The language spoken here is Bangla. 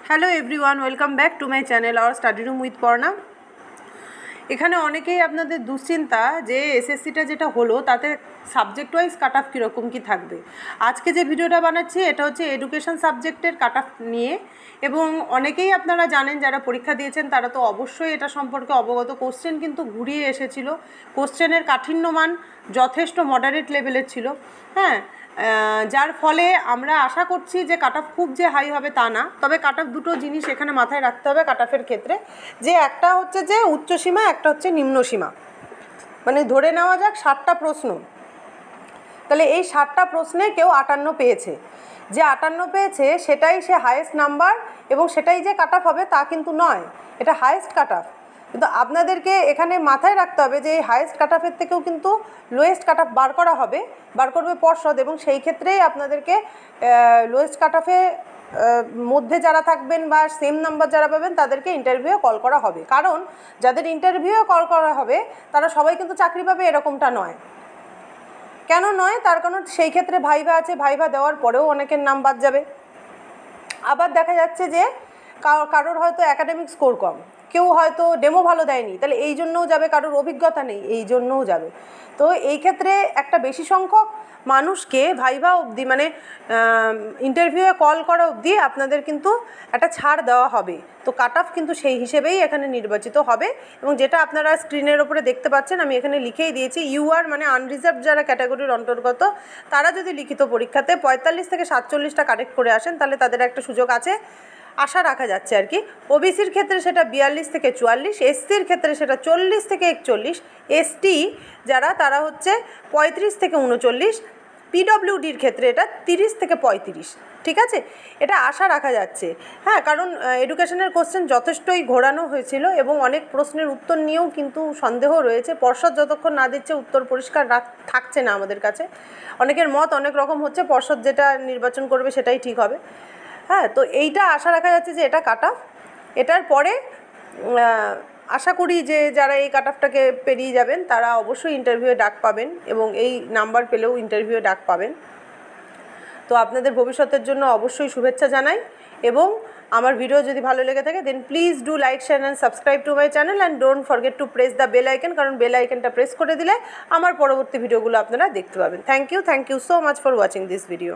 Hello everyone, welcome back to my channel hour study room with Parna. এখানে অনেকেই আপনাদের দুশ্চিন্তা যে এসএসসিটা যেটা হলো তাতে সাবজেক্ট ওয়াইজ কাট অফ কীরকম কী থাকবে। আজকে যে ভিডিওটা বানাচ্ছি এটা হচ্ছে এডুকেশন সাবজেক্টের কাট অফ নিয়ে, এবং অনেকেই আপনারা জানেন যারা পরীক্ষা দিয়েছেন তারা তো অবশ্যই এটা সম্পর্কে অবগত। কোশ্চেন কিন্তু ঘুরিয়ে এসেছিল, কোশ্চেনের কাঠিন্যমান যথেষ্ট মডারেট লেভেলের ছিল, হ্যাঁ, যার ফলে আমরা আশা করছি যে কাট অফ খুব যে হাই হবে তা না। তবে কাট অফ দুটো জিনিস এখানে মাথায় রাখতে হবে কাট অফের ক্ষেত্রে, যে একটা হচ্ছে যে উচ্চসীমা, একটা হচ্ছে নিম্নসীমা। মানে ধরে নেওয়া যাক 60টা প্রশ্ন, তাহলে এই 60টা প্রশ্নে কেউ 58 পেয়েছে, যে 58 পেয়েছে সেটাই সে হায়েস্ট নাম্বার এবং সেটাই যে কাট অফ হবে তা কিন্তু নয়, এটা হায়েস্ট কাট অফ। কিন্তু আপনাদেরকে এখানে মাথায় রাখতে হবে যে এই হায়েস্ট কাট অফের থেকেও কিন্তু লোয়েস্ট কাট অফ বার করবে পর্ষদ, এবং সেই ক্ষেত্রেই আপনাদেরকে লোয়েস্ট কাট অফে মধ্যে যারা থাকবেন বা সেম নাম্বার যারা পাবেন তাদেরকে ইন্টারভিউ কল করা হবে। কারণ যাদের ইন্টারভিউ কল করা হবে তারা সবাই কিন্তু চাকরি পাবে এরকমটা নয়। কেন নয়? তার কারণ সেই ক্ষেত্রে ভাইভা আছে, ভাইভা দেওয়ার পরেও অনেকের নাম বাদ যাবে। আবার দেখা যাচ্ছে যে কারোর হয়তো একাডেমিক স্কোর কম, কেউ হয়তো ডেমো ভালো দেয়নি, তাহলে এই জন্যও যাবে, কারোর অভিজ্ঞতা নেই এই জন্যও যাবে। তো এই ক্ষেত্রে একটা বেশি সংখ্যক মানুষকে ভাইভা অবধি মানে ইন্টারভিউয়ে কল করা অবধি আপনাদের কিন্তু একটা ছাড় দেওয়া হবে। তো কাট অফ কিন্তু সেই হিসেবেই এখানে নির্বাচিত হবে, এবং যেটা আপনারা স্ক্রিনের ওপরে দেখতে পাচ্ছেন আমি এখানে লিখেই দিয়েছি। ইউআর মানে আনরিজার্ভ যারা ক্যাটাগরির অন্তর্গত, তারা যদি লিখিত পরীক্ষাতে 45 থেকে 47টা কারেক্ট করে আসেন তাহলে তাদের একটা সুযোগ আছে, আশা রাখা যাচ্ছে আর কি। ওবিসির ক্ষেত্রে সেটা 42 থেকে 44, এসসির ক্ষেত্রে সেটা 40 থেকে 41, এসটি যারা তারা হচ্ছে 35 থেকে 39, পিডব্লিউডির ক্ষেত্রে এটা 30 থেকে 35। ঠিক আছে, এটা আশা রাখা যাচ্ছে। হ্যাঁ, কারণ এডুকেশনের কোশ্চেন যথেষ্টই ঘোরানো হয়েছিল এবং অনেক প্রশ্নের উত্তর নিয়েও কিন্তু সন্দেহ রয়েছে। পর্ষদ যতক্ষণ না দিচ্ছে উত্তর পরিষ্কার থাকছে না আমাদের কাছে। অনেকের মত অনেক রকম হচ্ছে, পর্ষদ যেটা নির্বাচন করবে সেটাই ঠিক হবে। হ্যাঁ, তো এইটা আশা রাখা যাচ্ছে যে এটা কাট অফ। এটার পরে আশা করি যে যারা এই কাট অফটাকে পেরিয়ে যাবেন তারা অবশ্যই ইন্টারভিউয়ে ডাক পাবেন, এবং এই নাম্বার পেলেও ইন্টারভিউয়ে ডাক পাবেন। তো আপনাদের ভবিষ্যতের জন্য অবশ্যই শুভেচ্ছা জানাই, এবং আমার ভিডিও যদি ভালো লেগে থাকে then please do like, share and subscribe to my channel, and don't forget to press the bell icon, কারণ বেল আইকনটা প্রেস করে দিলে আমার পরবর্তী ভিডিওগুলো আপনারা দেখতে পাবেন। Thank you so much for watching this video.